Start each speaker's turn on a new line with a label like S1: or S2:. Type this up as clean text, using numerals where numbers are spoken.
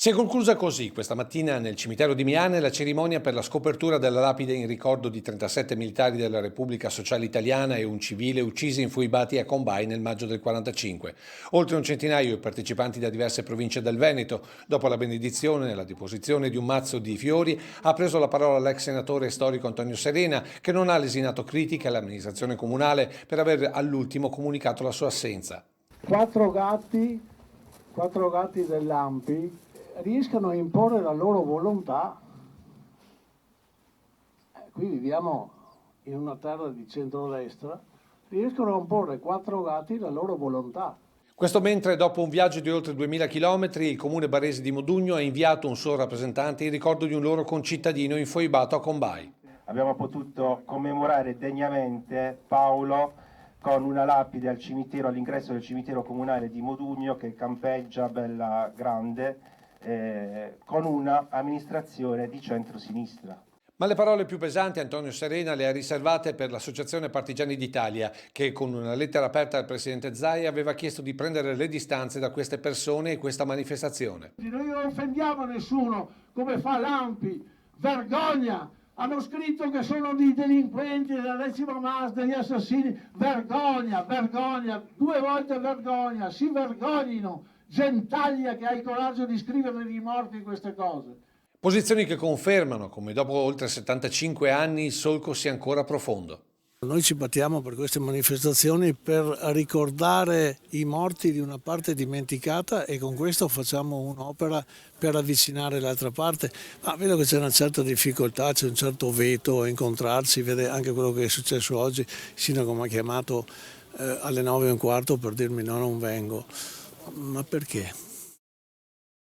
S1: Si è conclusa così questa mattina nel cimitero di Miane la cerimonia per la scopertura della lapide in ricordo di 37 militari della Repubblica Sociale Italiana e un civile uccisi infuibati a Combay nel maggio del 45. Oltre un centinaio i partecipanti da diverse province del Veneto. Dopo la benedizione e la deposizione di un mazzo di fiori ha preso la parola l'ex senatore storico Antonio Serena, che non ha lesinato critiche all'amministrazione comunale per aver all'ultimo comunicato la sua assenza.
S2: Quattro gatti dell'ANPI riescano a imporre la loro volontà. Qui viviamo in una terra di centrodestra, riescono a imporre quattro gatti la loro volontà.
S1: Questo mentre dopo un viaggio di oltre 2000 km il comune barese di Modugno ha inviato un suo rappresentante in ricordo di un loro concittadino infoibato a Combay.
S3: Abbiamo potuto commemorare degnamente Paolo con una lapide al cimitero, all'ingresso del cimitero comunale di Modugno, che campeggia bella grande, con una amministrazione di centrosinistra.
S1: Ma le parole più pesanti Antonio Serena le ha riservate per l'Associazione Partigiani d'Italia, che con una lettera aperta al presidente Zaia aveva chiesto di prendere le distanze da queste persone e questa manifestazione.
S2: Noi non offendiamo nessuno, come fa l'ANPI. Vergogna! Hanno scritto che sono dei delinquenti della decima mas, degli assassini. Vergogna, vergogna, 2 volte vergogna, si vergognino. Gentaglia che ha il coraggio di scrivere di morti queste cose.
S1: Posizioni che confermano come dopo oltre 75 anni il solco sia ancora profondo.
S4: Noi ci battiamo per queste manifestazioni per ricordare i morti di una parte dimenticata e con questo facciamo un'opera per avvicinare l'altra parte. Ma vedo che c'è una certa difficoltà, c'è un certo veto a incontrarsi, vede anche quello che è successo oggi. Il sindaco mi ha chiamato alle 9:15 per dirmi no, non vengo. Ma perché?